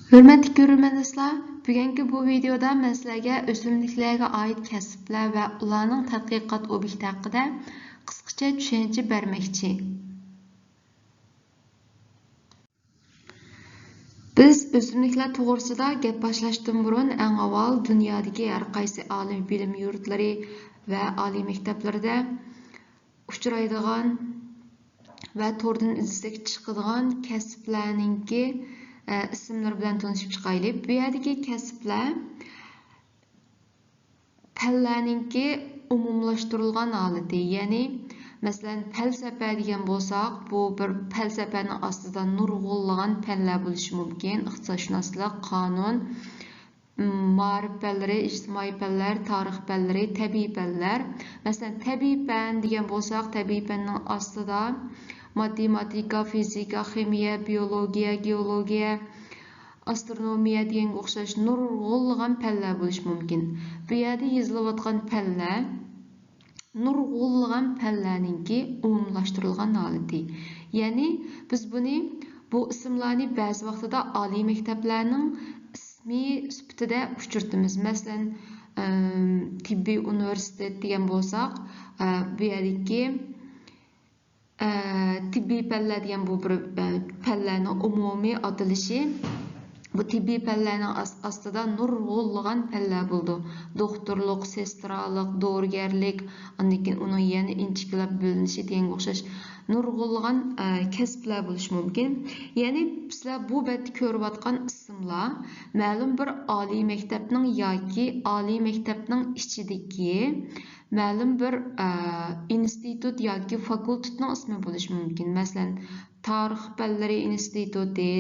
Hürmetli görürmənizlər, bugünkü bu videoda mən sizlərə ösümlüklərə aid kəsblər və ularning tədqiqat obyekti haqqında qısqacha tushuncha bermoqchi. Biz ösümlüklər to'g'risida gap boshlashdan burun eng avval dunyodagi har qaysi oliy bilim yurtlari va oliy maktablarda uchraydigan va to'rdan izlasak chiqadigan kasblarningki isimler bilan tanışıp çıkaylık. Bu yerdeki kasblar pəllərninki umumlaştırılgan haleti. Yani mesela felsefe degan bolsaq, bu bir felsefenin aslında nurg'unlagan pəllər bo'lishi mumkin. İqtisodshunoslik, qonun, ma'rif pəlləri, ijtimoiy pəllər, tarix pəlləri, tabiiy pəllər. Mesela tabiiy pən degan bolsaq, tabiiy pənning aslida matematika, fizika, ximiya, biologiya, geologiya, astronomiya degan o'xshash nurg'unlagan pəllər bo'lishi mumkin. Bu yerda yozilayotgan pəllər nurg'unlagan pəllərninki umumlashtirilgan holati. Ya'ni biz bu ismlarni ba'zi vaqtida oliy maktablarning ismi sifatida uchirtamiz. Masalan, tibbiy universitet degan bo'lsak, bu yerdagi tibbiy pəllər degan bu bir pəllərning umumiy atalishi. Bu tibbiy pəllərning aslida nurg'unlagan pəllər bo'ldi. Doktorluq, sestralik, dorigarlik, ondan uning yana inchiklab bo'linishi degan o'xshash nurg'unlagan kasblar bo'lishi mumkin. Ya'ni sizlar bu betda ko'rayotgan ismlar ma'lum bir oliy maktabning yoki oliy maktabning ichidagi ma'lum bir institut yoki fakultetning ismi bo'lishi mumkin. Masalan, tarix pəllari instituti,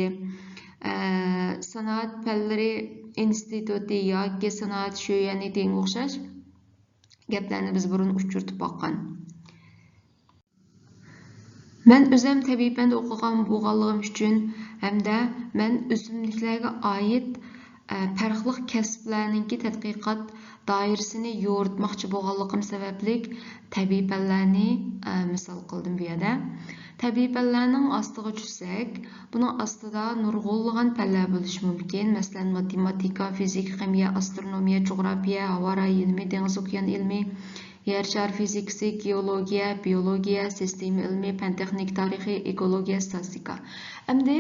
sanat pəlləri instituti yoki sanat şöyəni degan o'xshash gaplarni biz burun uchirtib boqqan. Men o'zim tabiiy fanda o'qigan bo'lganligim uchun hamda men o'simliklarga oid farqli kasblarningki tadqiqot doirasini yo'ritmoqchi bo'lganligim sababli tabiiy fanlarni misol qildim bu yerda. Tabiiy fanlarning ostiga tushsak, buning ostida nurg'unlagan fanlar bo'lishi mumkin. Masalan, matematika, fizika, ximiya, astronomiya, jo'g'rafiya, havo rayi ilmi, dengiz okean ilmi, yer shari fizikasi, geologiya, biologiya, sistema ilmi, fan texnik, tarixiy, ekologiya, statistika. Endi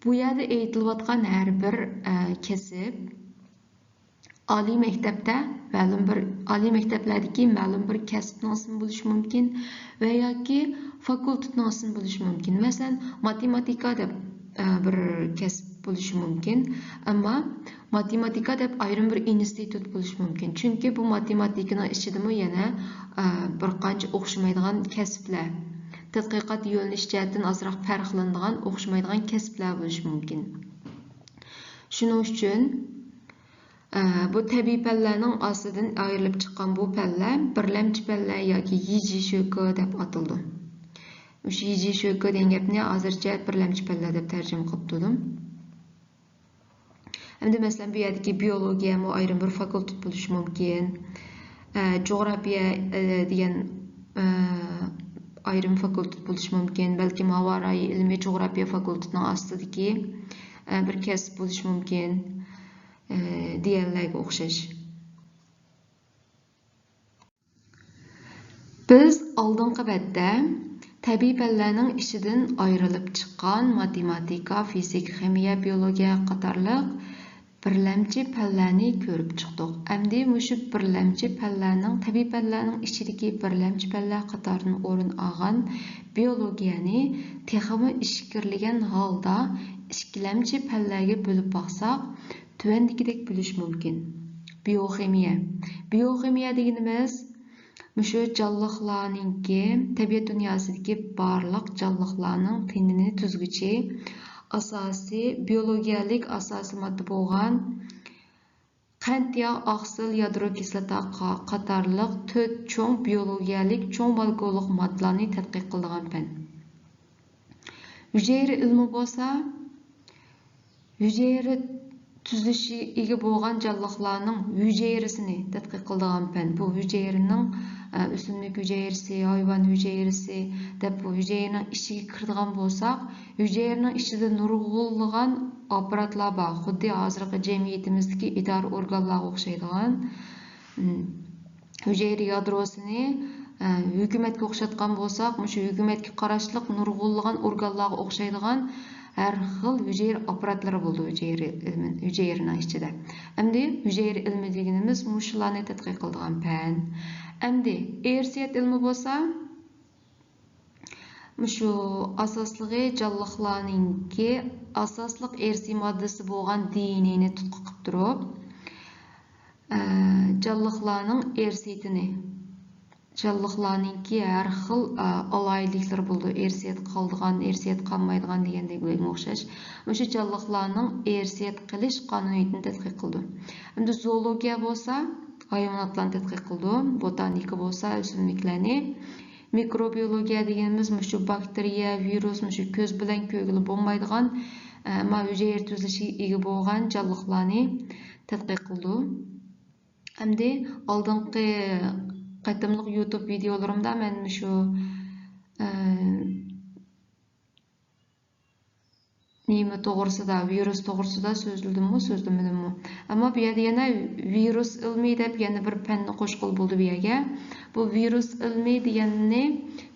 bu yerda aytilayotgan har bir kasb oliy maktabda ma'lum bir oliy maktablardagi ma'lum bir kasbning ismi bo'lishi mumkin va yoki fakultetning ismi bo'lishi mumkin. Masalan, matematika deb bir kasb bo'lishi mumkin, ammo matematika deb ayrim bir institut bo'lishi mumkin. Chunki bu matematikaning ichidami yana bir qancha o'xshamaydigan kasblar, tadqiqot yo'nalishi jihatdan ozroq farqlanadigan, o'xshamaydigan kasblar bo'lishi mumkin. Shuning uchun bu tabiiy pəllərning ostidan ayrilib chiqqan bu pəllər birlamchi pəllər yoki yiji sho'ki deb atildi. O'sha yiji sho'ki degan gapni hozircha birlamchi pəllər deb tarjima qilib turdim. Endi masalan bu yerdagi biologiya mu ayrim bir fakultet bo'lishi mumkin. Jo'g'rafiya degan ayrim fakultet bo'lishi mumkin. Balki havo rayi ilmiy jo'g'rafiya fakultetining ostidagi bir kasb bo'lishi mumkin. Diğerlerine o'xshash. Biz oldingi betda tabiiy fanlarning ichidan ayrilib chiqqan matematika, fizika, ximiya, biologiya qatorliq birlamchi fanlarni ko'rib chiqdik. Endi mushu birlamchi fanlarning tabiiy fanlarning ichidagi birlamchi fanlar qatoridan o'rin olgan biologiyani texmi ishkirlagan holda ikkilamchi fanlarga bo'lib boqsak, tuvandagidek bo'lish mumkin. Bioximiya. Bioximiya deganimiz mushu jonliqlarningki tabiat dunyosidagi barliq jonliqlarning tenini tuzguchi asosiy biologiyalik asosiy modda bo'lgan qand yog', oqsil, yadro kislota qatorliq 4 cho'ng biologiyalik cho'ng molekulalik moddalarni tadqiq qiladigan fan. Hujayra ilmi bo'lsa, hujayra tuzilishiga bo'lgan jonliqlarning hujayrasini tadqiq qiladigan fan. Bu hujayraning o'simlik hujayrasi, hayvon hujayrasi deb bu hujayraning ichiga kiradigan bo'lsak, hujayraning ichida nurg'unlagan apparatlar bor. Xuddi hozirgi jamiyatimizdagi idora organlarga o'xshaydigan hujayra yadrosini hukumatga o'xshatgan bo'lsak, shu hukumatga qarashliq nurg'unlagan organlarga o'xshaydigan her xil hücre aparatlari bo'ldi hücrening ichida. Endi hücre ilmi deganimiz mushularni tadqiq qiladigan fan. Endi irsiyat ilmi bo'lsa, shu asosligi jonliqlarningki asosliq irsiy moddasi bo'lgan DNAni tutqi qilib turib, jonliqlarning irsiyatini jonliqlarningki har xil alayliklar bo'ldi. Irsiyat qoldigan, irsiyat qolmaydigan degandek o'xshash. O'sha jonliqlarning irsiyat qilish qonuniyatini tadqiq qildi. Endi zoologiya bo'lsa, hayvonotlarni tadqiq qildi. Botanika bo'lsa, o'simliklarni. Mikrobiologiya deganimiz shu bakteriya, virus, shu ko'z bilan ko'rgili bo'lmaydigan hujayra tuzilishiga ega bo'lgan jonliqlarni tadqiq qildi. Endi oldingi qatimliq YouTube videolarimda men shu nima to'g'risida, virus to'g'risida so'zladimmi? Ammo bu yerda yana virus ilmi deb yana bir fanni qo'shqil bo'ldi bu yerga. Bu virus ilmi deganni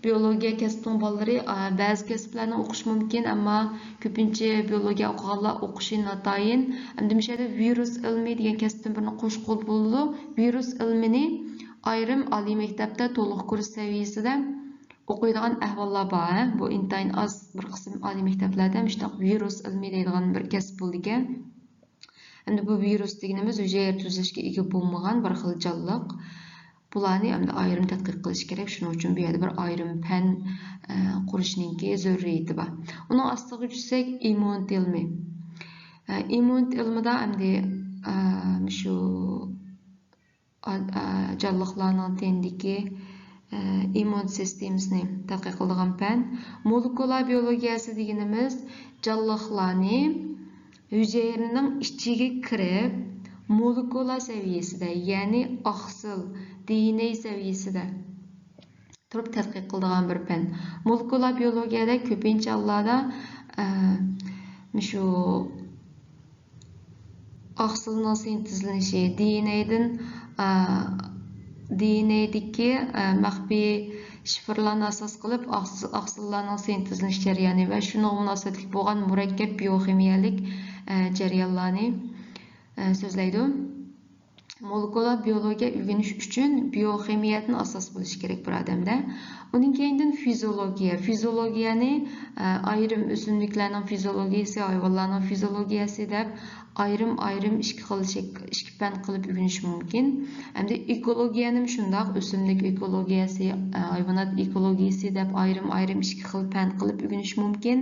biologiya kasbining bolalari ba'zi kasblarni o'qish mumkin, ammo ko'pincha biologiya o'qiganlar o'qishi notayin. Endi bu yerda virus ilmi degan kasbdan birini qo'shqil bo'ldi. Virus ilmini ayrim oliy maktabda to'liq kurs saviyasida o'qiydigan ahvollar bor. Bu intayin az bir qism oliy maktablarda shunday virus ilmi deydigan bir kasb bo'ldi ekan. Endi bu virus deganimiz hujayra tuzilishga ega bo'lmagan bir xil jonliq. Bularni endi ayrim tadqiq qilish kerak. Shuning uchun bu yerda bir ayrim fan qurishninki zaruriyati bor. Uning ostiga tushsak immun ilmi. Immun ilmida endi shu jonliqlarning tendagi immun sistemasini tadqiq qiladigan fan. Molekular biologiyasi deganimiz jonliqlarni hujayraning ichiga kirib, molekula saviyasida, ya'ni oqsil DNA saviyasida turib tadqiq qiladigan bir fan. Molekular biologiyada ko'pincha hollarda shu oqsilning sintezlanishi, DNA'dagi maxfiy shifrlarni asos qilib oqsillarning sintezlanish jarayoni va shunga munosabatli bo'lgan murakkab bioximiyalik jarayonlarni so'zlaydi. Molekular biologiya o'rganish uchun bioximiyatni asos bo'lishi kerak bir odamda. Uning keyindan fiziologiya. Fiziologiyani ayrim o'simliklarning fiziologiyasi, hayvonlarning fiziologiyasi deb ayrim ikki fan qilib o'rganish mumkin. Endi ekologiyani shundoq o'simlik ekologiyasi, hayvonot ekologiyasi deb ayrim ikki xil fan qilib o'rganish mumkin.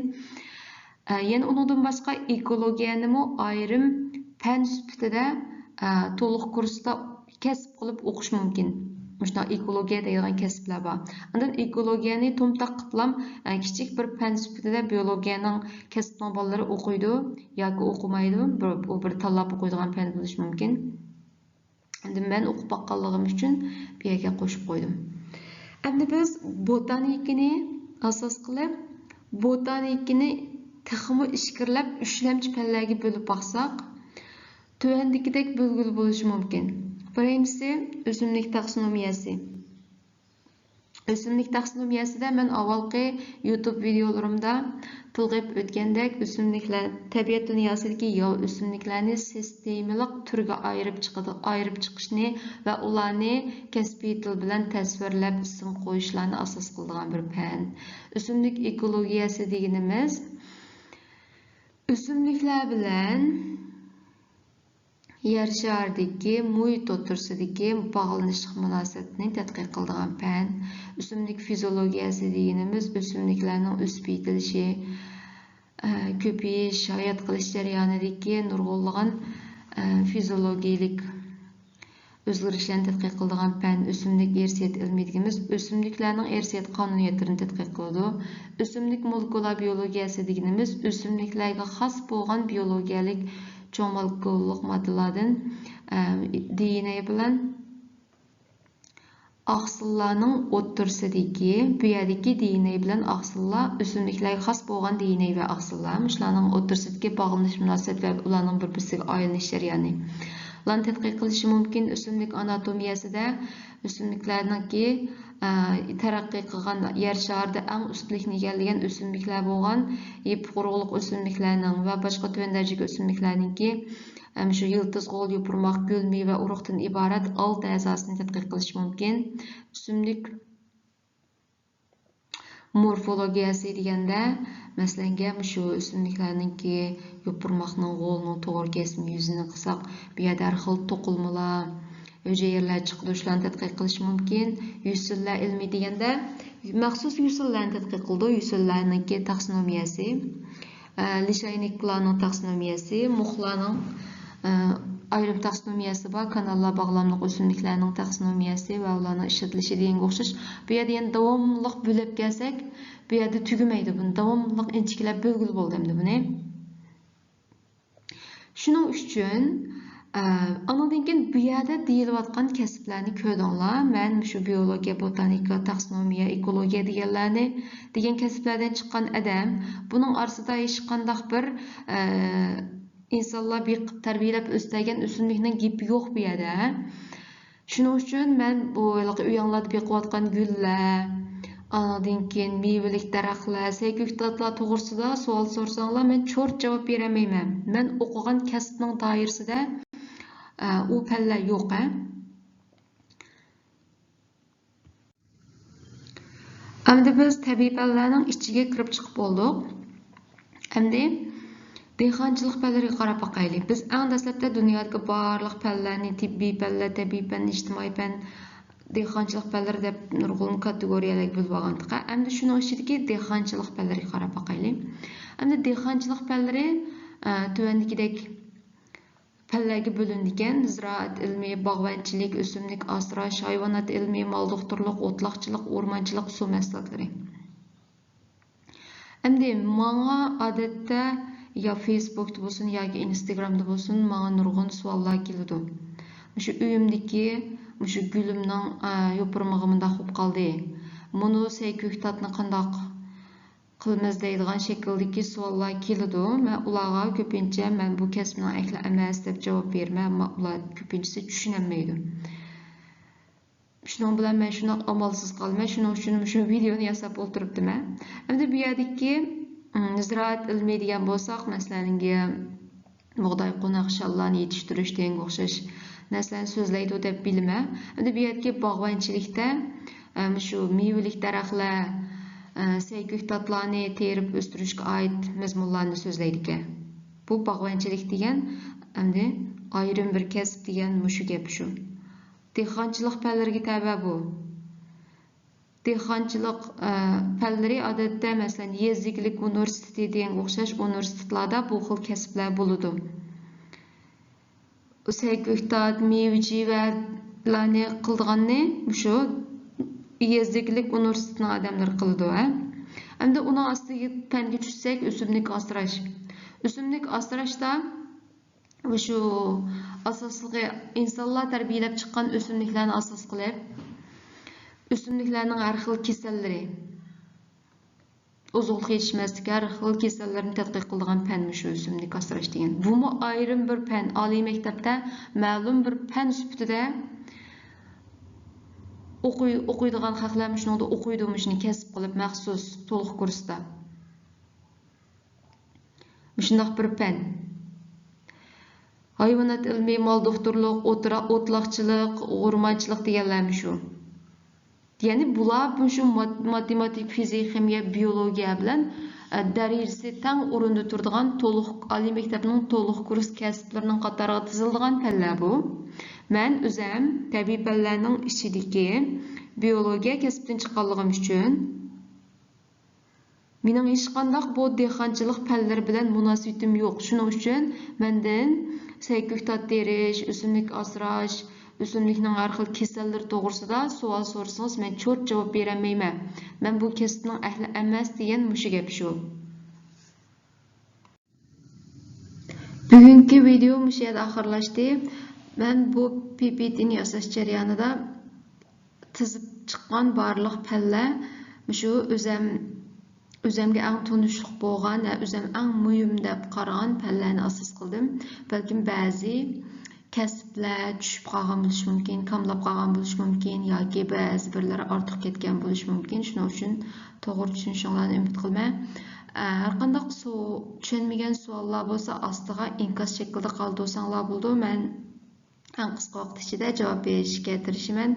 Yana undan boshqa ekologiyani ayrim fan sifatida to'liq kursda kasb qilib o'qish mumkin. Shunday ekologiya degan kasblar bor. Undan ekologiyani to'mtaq qitlam kichik bir fan sifatida biologiyaning kasbining bolalari o'qiydi yoki o'qimaydi. Bu bir tanlab o'qiydigan fan bo'lishi mumkin. Endi men o'qib baqqanligim uchun bu yerga qo'shib qo'ydim. Endi biz botanikani asos qilib, botanikani texmi ishkirlab, uchlamchi fanlarga bo'lib baqsaq, tuvandagidek bo'lgili bo'lishi mumkin. Birinchisi o'simlik taksonomiyasi. O'simlik taksonomiyasida men avvalgi YouTube videolarimda tilg'ib o'tgandek o'simliklar tabiat dunyosidagi o'simliklarni sistemalik turga ayirib chiqishni va ularni kasbiy til bilan tasvirlab ism qo'yishlarni asos qiladigan bir fan. O'simlik ekologiyasi deganimiz o'simliklar bilan yer sharidagi muhit o'tirsidagi bog'lanishlik munosabatini tadqiq qiladigan fan. O'simlik fiziologiyasi deganimiz o'simliklarning o'sib yetilishi, ko'payish, hayot qilish jarayonidagi nurg'unlagan fiziologik o'zgarishlarni tadqiq qiladigan fan. O'simlik irsiyat ilmi deganimiz o'simliklarning irsiyat qonuniyatlarini tadqiq qiladi. O'simlik molekular biologiyasi deganimiz o'simliklarga xos bo'lgan biologiyalik cho'ng molekulyarlik moddalardan DNA bilan aqsillarning o'ttirsidagi bu yerdagi DNA bilan aqsillar o'simliklarga xos bo'lgan DNA va aqsillar shularning o'ttirsidagi bog'lanish munosabat va ularning bir-biriga aylanish jarayoni ularni tadqiq qilishi mumkin. O'simlik anatomiyasida o'simliklarningki taraqqiy qilgan yer sharida eng ustunlikni egallagan o'simliklar bo'lgan quruqliq o'simliklarning va boshqa tuvan darajaga o'simliklarningki shu yıldız g'ol, yopirmoq, gul, meva, urug'dan iborat 6 a'zosini tadqiq qilish mumkin. O'simlik morfologiyasi deganda masalan shu o'simliklarningki yopirmoqning g'olning to'g'ri kesimi yuzini qilsak, bu yerda har xil to'qilmalar, hujayralar chiqdi, shularni tadqiq qilish mumkin. Yusillar ilmi deganda maxsus yusillarni tadqiq qildi, yusillarningki taksonomiyasi, lishayniklarning taksonomiyasi, muxlarning ayrim taksonomiyasi bor, kanallar bağlamlıq o'simliklarning taksonomiyasi va ularning ishlatilishi deganga o'xshash. Bu yerda yana davomli bo'lib kelsak, bu yerda tugamaydi, buni davomli inchikilab bo'lgili bo'ldi endi buni. Shuning uchun andan keyin bu yerda deyilayotgan kasblarni ko'ringlar. Men shu biologiya, botanika, taksonomiya, ekologiya degan kasblardan chiqqan adam, buning orasida hech qanday bir insonlar beqib tarbiyalab o'stirgan o'simlikning gapi yo'q bu yerda. Shuning uchun men bu uyanglarda beqiyotgan gullar, anadan keyin mevalik daraxtlar, saykuktatlar to'g'risida savol so'rsanglar, men cho'rt javob beramayman. Men o'qigan kasbning doirasida u fanlar yo'q. Endi biz tabiiy fanlarning ichiga kirib chiqib bo'ldik. Endi dehqonchilik fanlariga qarab boqaylik. Biz eng dastlabda dunyodagi barliq fanlarni, tibbiy fanlar, tabiiy fan, ijtimoiy fan, dehqonchilik fanlari deb nurg'un kategoriyalarga bo'lib olgandik. Endi shuning ichidagi dehqonchilik fanlariga qarab boqaylik. Endi dehqonchilik fanlari tuvandagidek fanlarga bo'lingan: ziroat ilmi, bog'bonchilik, o'simlik asrash, hayvonot ilmi, mol doktorlik, o'tloqchilik, o'rmonchilik, suv mahsulotlari. Endi menga odatda ya Facebook'da bo'lsin yoki Instagram'da bo'lsin menga nurg'un savollar keladi. Shu uyimdagi shu gulimning yopirmog'i bundoq bo'lib qoldi. Buni saykuktatni qandoq qilamiz deydigan shakldagi savollar keladi. Men ularga ko'pincha men bu kasbning ahli emas deb javob berman. Ular ko'pinchasi tushunmaydi. Shuning bilan men shuni amalsiz qolmay, shuning uchun shu videoni yasab o'tiribdim. Endi bu yerdagi ziroat ilmi degan bo'lsak, masalan, bug'doy qo'noq shallarni yetishtirish degan o'xshash narsalarni so'zlaydi deb bilaman. Endi bu yerdagi bog'bonchilikda shu mevalik daraxtlar, saykuktatlarni terib o'stirishga oid mazmunlarni so'zlaydi ekan. Bu bog'bonchilik degan endi ayrim bir kasb degan shu gap shu. Dehqonchilik fanlariga tabi bu. Dehqonchilik fanlari odatda masalan Yezdilik universiteti degan o'xshash universitetlarda bu xil kasblar bo'ladi. Saykuktat, mevjilarni qilganni shu Yezdilik universitetining odamlari qiladi. Endi uning ostiga fanga tushsak, o'simlik asrash. O'simlik asrashda shu asosli insonlar tarbiyalab chiqqan o'simliklarni asos qilib, o'simliklarning har xil kasallari, oziqlik yetishmasligi, har xil kasallarni tadqiq qiladigan fan shu o'simlik asrash degan. Bu ayrim bir fan, oliy maktabda ma'lum bir fan sifatida o'qiydigan xalqlar shuningda o'qiydi, shuni kasb qilib maxsus to'liq kursda. Shundoq bir fan. Hayvonot ilmi, mol doktorlik, o'tloqchilik, o'rmonchilik deganlar shu. Ya'ni bular shu matematik, fizik, ximiya, biologiya bilan darajasi teng o'rinda turadigan to'liq oliy maktabning to'liq kurs kasblarining qatoriga tiziladigan fanlar bu. Men o'zim tabiiy fanlarning ichidagi biologiya kasbidan chiqqanligim uchun mening hech qanday bu dehqonchilik fanlari bilan munosabatim yo'q. Shuning uchun mendan saykuktat terish, o'simlik asrash, o'simlikning har xil kasallari to'g'risida savol so'rasangiz, men cho'rt javob beramayman. Men bu kasbning ahli emas degan mushu gap shu. Bugünkü video bu yerda oxirlashdi. Men bu PPT'ni yasash jarayonida tizib chiqqan barliq palla shu o'zimga eng tunishliq bo'lgan va o'zim eng muhim deb qaragan pallani asos qildim. Balkim ba'zi kasblar tushib qolgan bo'lishi mumkin, kamlab qolgan bo'lishi mumkin yoki ba'zi birlari ortiq ketgan bo'lishi mumkin. Shuning uchun to'g'ri tushunishinglarni umid qilman. Har qanday tushunmagan savollar bo'lsa, ostiga inkos shaklida qoldirsanglar bo'ldi. Men eng qisqa vaqt ichida javob berishga tirishaman.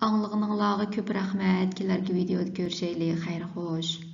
Anglag'aninglarga ko'p rahmat. Kelarki videoda ko'rishaylik. Xayr xo'sh.